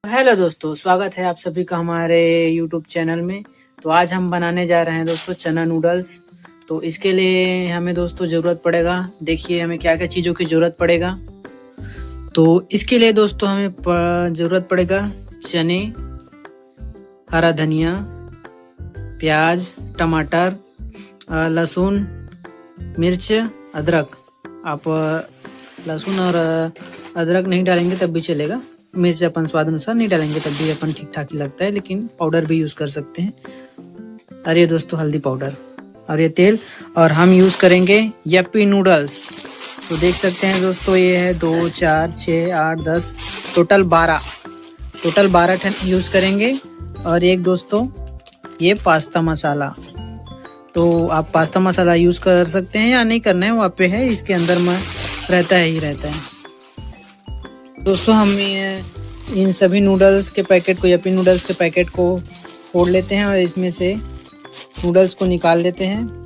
Hello दोस्तों, स्वागत है आप सभी का हमारे YouTube चैनल में। तो आज हम बनाने जा रहे हैं दोस्तों चना नूडल्स। तो इसके लिए हमें दोस्तों ज़रूरत पड़ेगा, देखिए हमें क्या क्या चीज़ों की ज़रूरत पड़ेगा। तो इसके लिए दोस्तों हमें ज़रूरत पड़ेगा चने, हरा धनिया, प्याज, टमाटर, लहसुन, मिर्च, अदरक। आप लहसुन और अदरक नहीं डालेंगे तब भी चलेगा, मिर्च अपन स्वाद अनुसार नहीं डालेंगे तब भी अपन ठीक ठाक ही लगता है, लेकिन पाउडर भी यूज़ कर सकते हैं। और ये दोस्तों हल्दी पाउडर और ये तेल, और हम यूज़ करेंगे यप्पी नूडल्स। तो देख सकते हैं दोस्तों, ये है 2, 4, 6, 8, 10, टोटल 12 टन यूज़ करेंगे। और एक दोस्तों ये पास्ता मसाला, तो आप पास्ता मसाला यूज़ कर सकते हैं या नहीं करना है वो आप पे है, इसके अंदर में रहता है। दोस्तों हम इन सभी नूडल्स के पैकेट को, यप्पी नूडल्स के पैकेट को फोड़ लेते हैं और इसमें से नूडल्स को निकाल लेते हैं।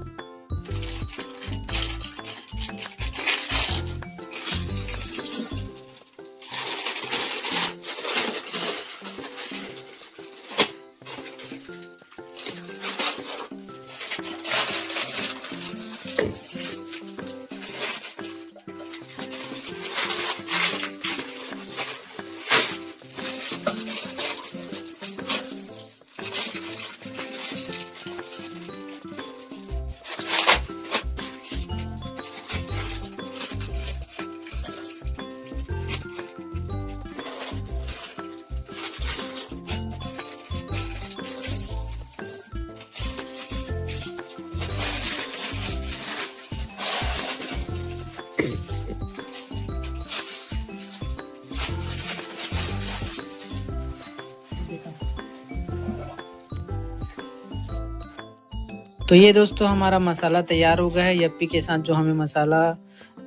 तो ये दोस्तों हमारा मसाला तैयार हो गया है। यप्पी के साथ जो हमें मसाला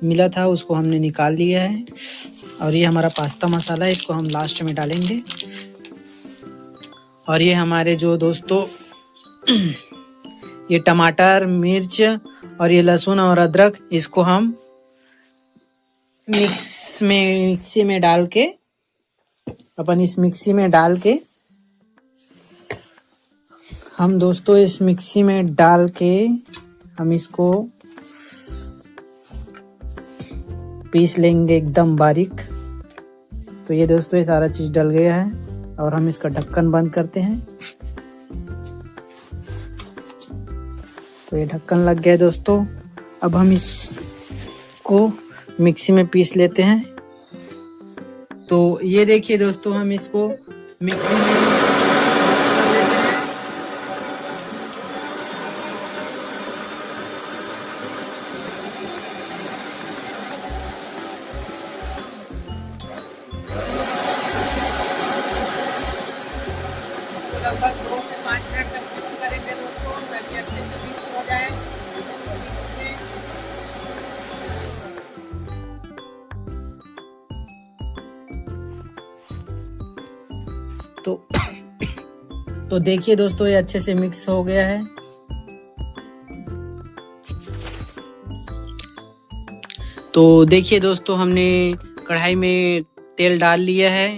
मिला था उसको हमने निकाल लिया है। और ये हमारा पास्ता मसाला है, इसको हम लास्ट में डालेंगे। और ये हमारे जो दोस्तों ये टमाटर, मिर्च और ये लहसुन और अदरक, इसको हम मिक्सी में डाल के, अपन इस मिक्सी में डाल के, हम दोस्तों इस मिक्सी में डाल के हम इसको पीस लेंगे एकदम बारीक। तो ये दोस्तों ये सारा चीज डल गया है और हम इसका ढक्कन बंद करते हैं। तो ये ढक्कन लग गया है दोस्तों। अब हम इसको मिक्सी में पीस लेते हैं। तो ये देखिए दोस्तों, हम इसको मिक्सी में कर लेते हैं। लगभग 2 से 5 मिनट तक मिक्स करेंगे दोस्तों, ताकि अच्छे से मिक्स हो जाए। तो देखिए दोस्तों, ये अच्छे से मिक्स हो गया है। तो देखिए दोस्तों, हमने कढ़ाई में तेल डाल लिया है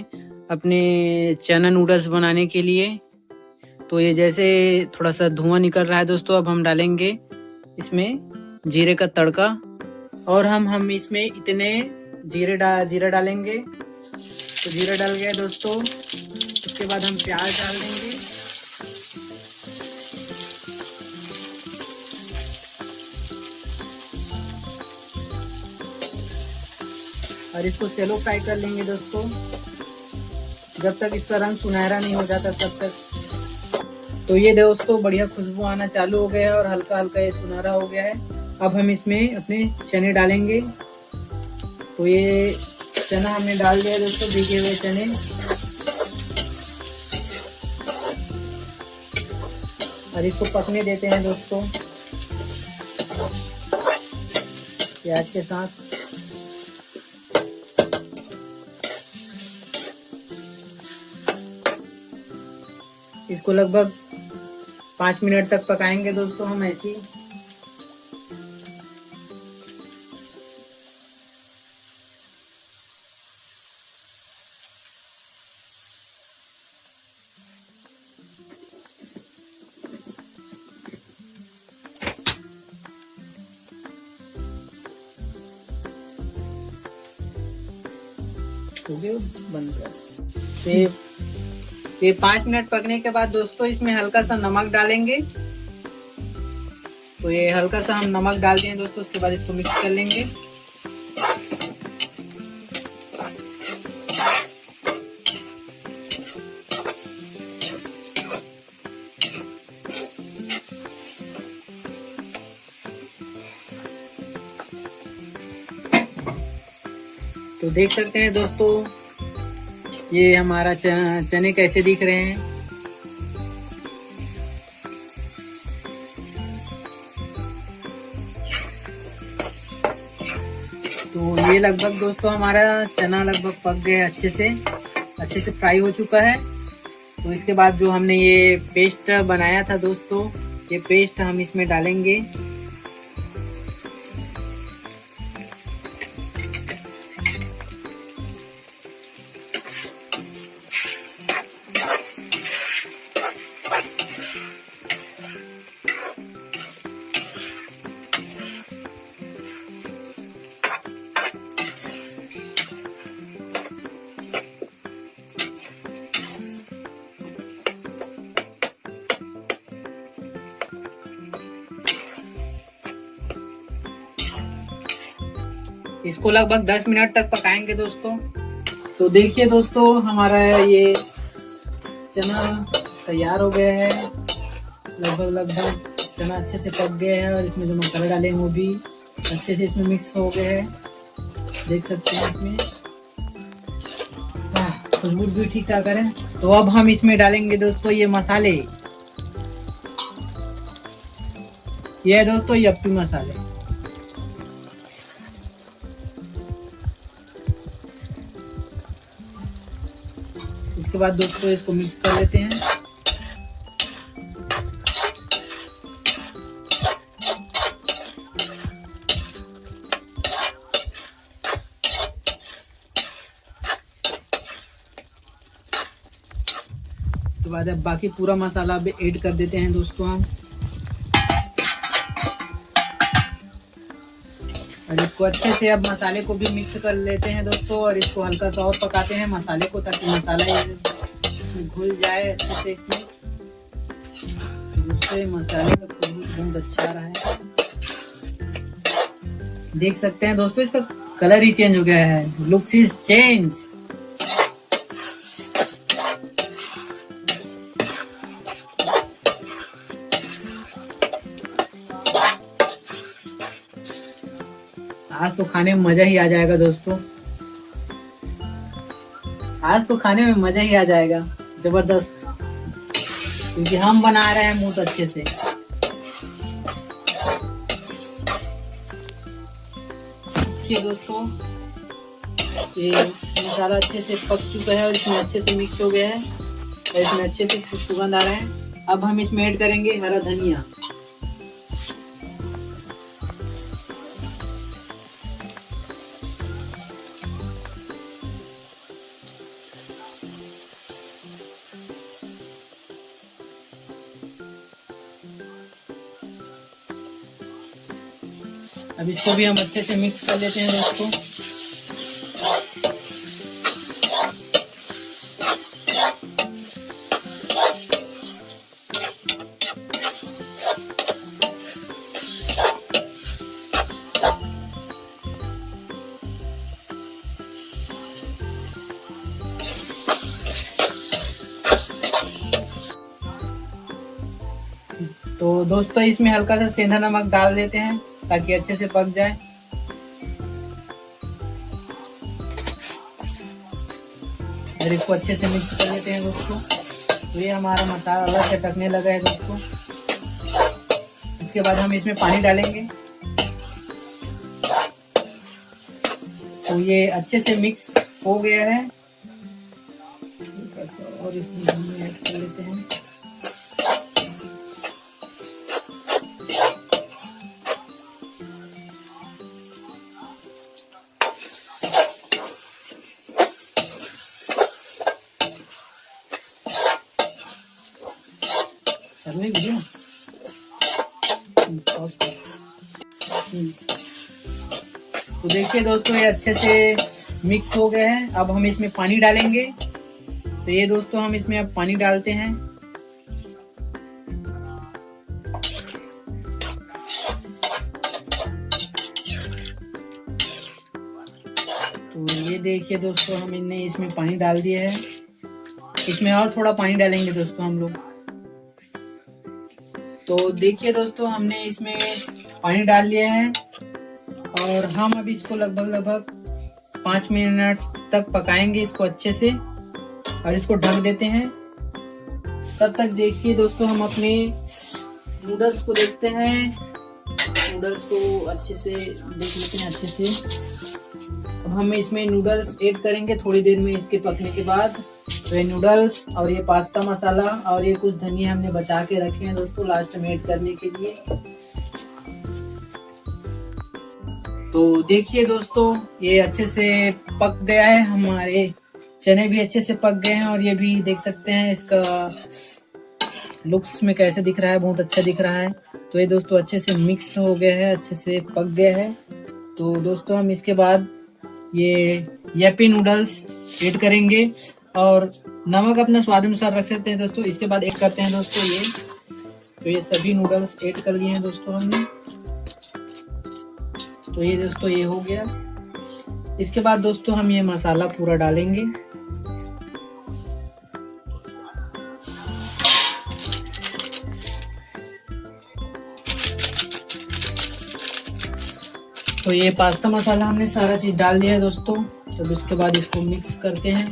अपने चना नूडल्स बनाने के लिए। तो ये जैसे थोड़ा सा धुआं निकल रहा है दोस्तों, अब हम डालेंगे इसमें जीरे का तड़का। और हम इसमें इतने जीरा डालेंगे। तो जीरा डाल गया दोस्तों। उसके बाद हम प्याज डाल देंगे। और इसको शैलो फ्राई कर लेंगे दोस्तों, जब तक इसका रंग सुनहरा नहीं हो जाता तब तक। तो ये दोस्तों बढ़िया खुशबू आना चालू हो गया है और हल्का हल्का ये सुनहरा हो गया है। अब हम इसमें अपने चने डालेंगे। तो ये चना हमने डाल दिया दोस्तों, भीगे हुए चने। और इसको पकने देते हैं दोस्तों प्याज के साथ। इसको लगभग 5 मिनट तक पकाएंगे दोस्तों हम ऐसे ही। हो गया, बंद कर। ये 5 मिनट पकने के बाद दोस्तों इसमें हल्का सा नमक डालेंगे। तो ये हल्का सा हम नमक डाल दिए दोस्तों, उसके बाद इसको मिक्स कर लेंगे। तो देख सकते हैं दोस्तों ये हमारा चने कैसे दिख रहे हैं। तो ये लगभग दोस्तों हमारा चना लगभग पक गया, अच्छे से फ्राई हो चुका है। तो इसके बाद जो हमने ये पेस्ट बनाया था दोस्तों, ये पेस्ट हम इसमें डालेंगे। इसको लगभग 10 मिनट तक पकाएंगे दोस्तों। तो देखिए दोस्तों हमारा ये चना तैयार हो गया है। लगभग चना अच्छे से पक गया है और इसमें जो मसाला डाले हैं वो भी अच्छे से इसमें मिक्स हो गए हैं। देख सकते हैं इसमें खुशबू भी ठीक ठाक है। तो अब हम इसमें डालेंगे दोस्तों ये मसाले। ये है दोस्तों यप्पी मसाले। इसके बाद दोस्तों इसको मिक्स कर लेते हैं। उसके बाद अब बाकी पूरा मसाला भी ऐड कर देते हैं दोस्तों हम। और इसको अच्छे से अब मसाले को भी मिक्स कर लेते हैं दोस्तों, और इसको हल्का सा और पकाते हैं मसाले को, ताकि मसाला घुल जाए अच्छे से इसमें। दूसरे मसाले का खुशबू बहुत अच्छा आ रहा है। देख सकते हैं दोस्तों इसका कलर ही चेंज हो गया है, लुक्स इज चेंज। आज तो खाने में मजा ही आ जाएगा दोस्तों, आज तो खाने में मजा ही आ जाएगा जबरदस्त, क्योंकि हम बना रहे हैं बहुत अच्छे से। देखिए दोस्तों ये मसाला अच्छे से पक चुका है और इसमें अच्छे से मिक्स हो गया है और इसमें अच्छे से सुगंध आ रहा है। अब हम इसमें ऐड करेंगे हरा धनिया। अब इसको भी हम अच्छे से मिक्स कर लेते हैं दोस्तों। तो दोस्तों इसमें हल्का सा सेंधा नमक डाल देते हैं ताकि अच्छे से पक जाए। और इसको अच्छे से मिक्स कर लेते हैं दोस्तों। तो ये हमारा मसाला चटकने लगा है दोस्तों। इसके बाद हम इसमें पानी डालेंगे। तो ये अच्छे से मिक्स हो गया है और इसमें हम ऐड कर लेते हैं। वीडियो तो देखिए दोस्तों ये अच्छे से मिक्स हो गए हैं। अब हम इसमें पानी डालेंगे। तो ये दोस्तों हम इसमें अब पानी डालते हैं। तो ये देखिए दोस्तों हमने इसमें पानी डाल दिया है। इसमें और थोड़ा पानी डालेंगे दोस्तों हम लोग। तो देखिए दोस्तों हमने इसमें पानी डाल लिया है और हम अब इसको लगभग 5 मिनट तक पकाएंगे इसको अच्छे से और इसको ढक देते हैं। तब तक देखिए दोस्तों हम अपने नूडल्स को देखते हैं। नूडल्स को अच्छे से देख लेते हैं अच्छे से। अब हम इसमें नूडल्स ऐड करेंगे थोड़ी देर में इसके पकने के बाद। तो ये नूडल्स और ये पास्ता मसाला और ये कुछ धनिया हमने बचा के रखे हैं दोस्तों लास्ट में ऐड करने के लिए। तो देखिए दोस्तों ये अच्छे से पक गया है। हमारे चने भी अच्छे से पक गए हैं और ये भी देख सकते हैं इसका लुक्स में कैसे दिख रहा है, बहुत अच्छा दिख रहा है। तो ये दोस्तों अच्छे से मिक्स हो गया है, अच्छे से पक गया है। तो दोस्तों हम इसके बाद ये यप्पी नूडल्स ऐड करेंगे और नमक अपने स्वाद अनुसार रख सकते हैं दोस्तों। इसके बाद ऐड करते हैं दोस्तों ये। तो ये सभी नूडल्स ऐड कर लिए हैं दोस्तों हमने। तो ये दोस्तों ये हो गया। इसके बाद दोस्तों हम ये मसाला पूरा डालेंगे। तो ये पास्ता मसाला हमने सारा चीज डाल दिया है दोस्तों। तो इसके बाद इसको मिक्स करते हैं।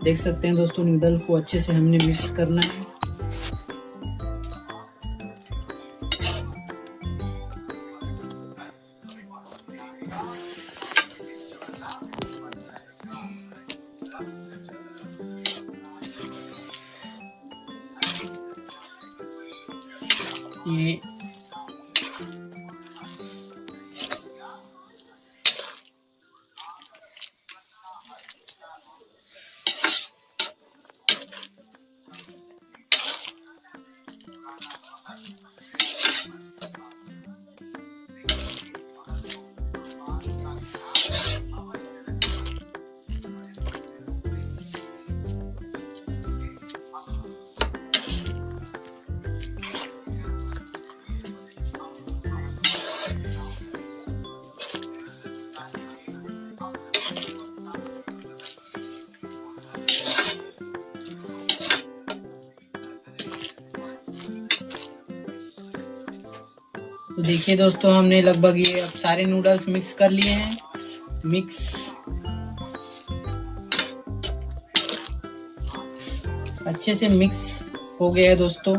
देख सकते हैं दोस्तों नूडल को अच्छे से हमने मिक्स करना है। ये तो देखिए दोस्तों हमने लगभग ये अब सारे नूडल्स मिक्स कर लिए हैं। मिक्स अच्छे से मिक्स हो गया है दोस्तों।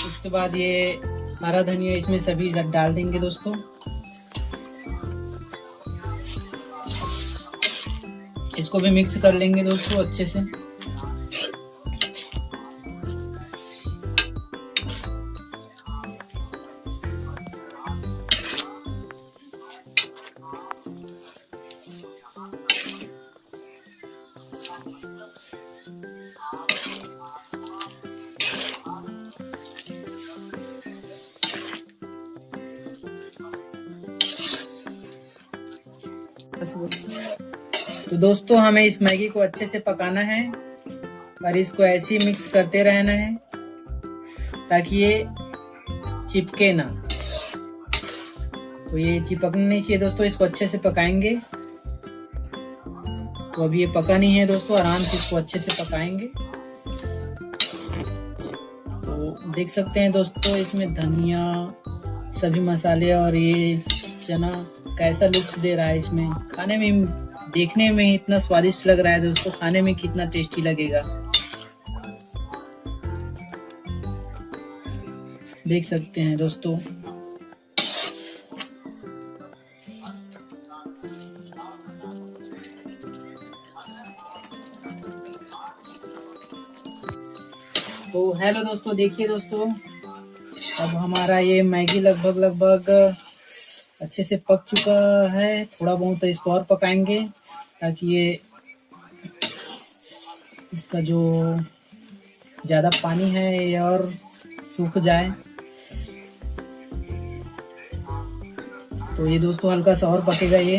उसके बाद ये हरा धनिया इसमें सभी डाल देंगे दोस्तों। इसको भी मिक्स कर लेंगे दोस्तों अच्छे से। तो दोस्तों हमें इस मैगी को अच्छे से पकाना है और इसको ऐसे ही मिक्स करते रहना है ताकि ये चिपके ना। तो ये चिपकना नहीं चाहिए दोस्तों। इसको अच्छे से पकाएंगे। तो अभी ये पका नहीं है दोस्तों, आराम से इसको अच्छे से पकाएंगे। तो देख सकते हैं दोस्तों इसमें धनिया सभी मसाले और ये चना कैसा लुक्स दे रहा है। इसमें खाने में देखने में इतना स्वादिष्ट लग रहा है दोस्तों, खाने में कितना टेस्टी लगेगा देख सकते हैं दोस्तों। तो हेलो दोस्तों, देखिए दोस्तों अब हमारा ये मैगी लगभग अच्छे से पक चुका है। थोड़ा बहुत इसको और पकाएंगे ताकि ये इसका जो ज़्यादा पानी है ये और सूख जाए। तो ये दोस्तों हल्का सा और पकेगा ये,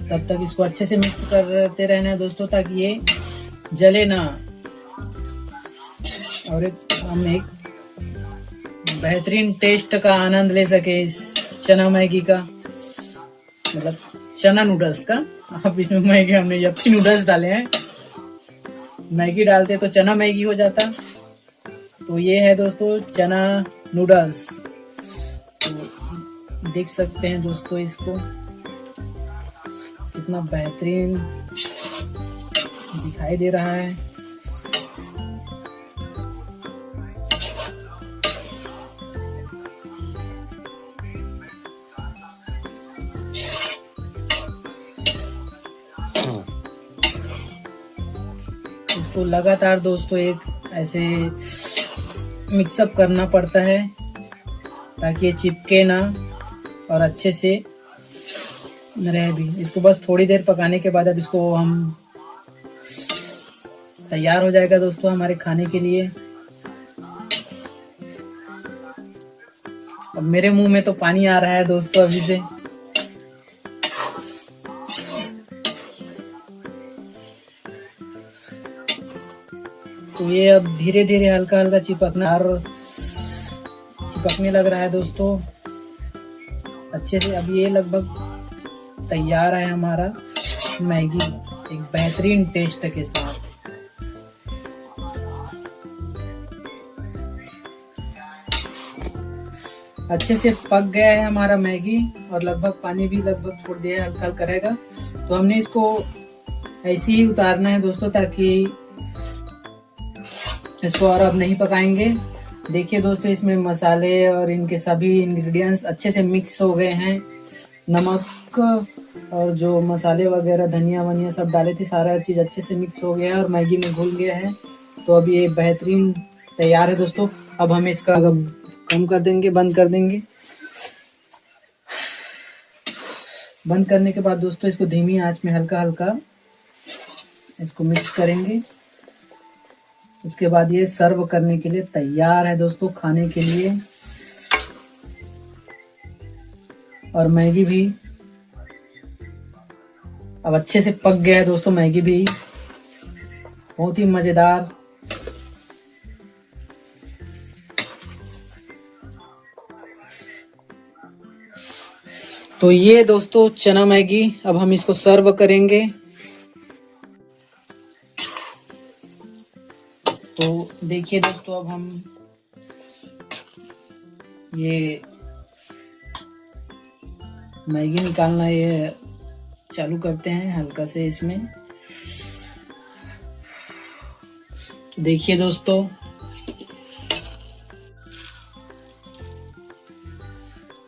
तब तक इसको अच्छे से मिक्स करते रहना है दोस्तों, ताकि ये जले ना और हम एक बेहतरीन टेस्ट का आनंद ले सके इस चना मैगी का, मतलब चना नूडल्स का। अब इसमें मैगी हमने यप्पी नूडल्स डाले हैं, मैगी डालते तो चना मैगी हो जाता। तो ये है दोस्तों चना नूडल्स। तो देख सकते हैं दोस्तों इसको, कितना बेहतरीन दिखाई दे रहा है। इसको लगातार दोस्तों एक ऐसे मिक्सअप करना पड़ता है ताकि ये चिपके ना और अच्छे से रहे भी। इसको बस थोड़ी देर पकाने के बाद अब इसको हम तैयार हो जाएगा दोस्तों हमारे खाने के लिए। अब मेरे मुंह में तो पानी आ रहा है दोस्तों अभी से। तो ये अब धीरे धीरे हल्का हल्का चिपकने लग रहा है दोस्तों अच्छे से। अब ये लगभग तैयार है हमारा मैगी एक बेहतरीन टेस्ट के साथ। अच्छे से पक गया है हमारा मैगी और लगभग पानी भी लगभग छोड़ दिया है, हल्का हल्का रहेगा। तो हमने इसको ऐसे ही उतारना है दोस्तों, ताकि इसको और अब नहीं पकाएंगे। देखिए दोस्तों इसमें मसाले और इनके सभी इंग्रेडिएंट्स अच्छे से मिक्स हो गए हैं। नमक और जो मसाले वगैरह धनिया वनिया सब डाले थे, सारा चीज़ अच्छे से मिक्स हो गया है और मैगी में घुल गया है। तो अब ये बेहतरीन तैयार है दोस्तों। अब हम इसका कम कर देंगे, बंद कर देंगे। बंद करने के बाद दोस्तों इसको धीमी आंच में हल्का हल्का इसको मिक्स करेंगे। उसके बाद ये सर्व करने के लिए तैयार है दोस्तों खाने के लिए। और मैगी भी अब अच्छे से पक गया है दोस्तों, मैगी भी बहुत ही मजेदार। तो ये दोस्तों चना मैगी, अब हम इसको सर्व करेंगे। तो देखिए दोस्तों अब हम ये मैगी निकालना ये चालू करते हैं हल्का से इसमें। तो देखिए दोस्तों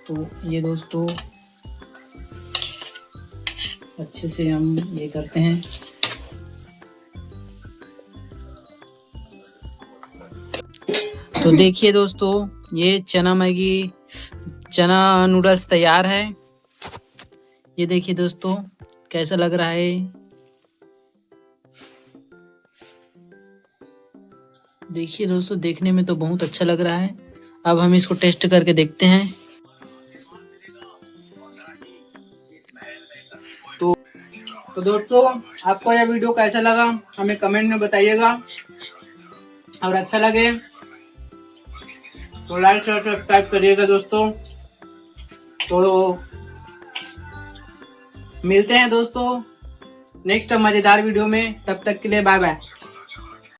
तो ये दोस्तों अच्छे से हम ये करते हैं। तो देखिए दोस्तों ये चना मैगी चना नूडल्स तैयार है। ये देखिए दोस्तों कैसा लग रहा है। देखिए दोस्तों देखने में तो बहुत अच्छा लग रहा है। अब हम इसको टेस्ट करके देखते हैं। तो दोस्तों आपको यह वीडियो कैसा लगा हमें कमेंट में बताइएगा, और अच्छा लगे तो लाइक और सब्सक्राइब करिएगा दोस्तों। तो मिलते हैं दोस्तों नेक्स्ट मजेदार वीडियो में, तब तक के लिए बाय बाय।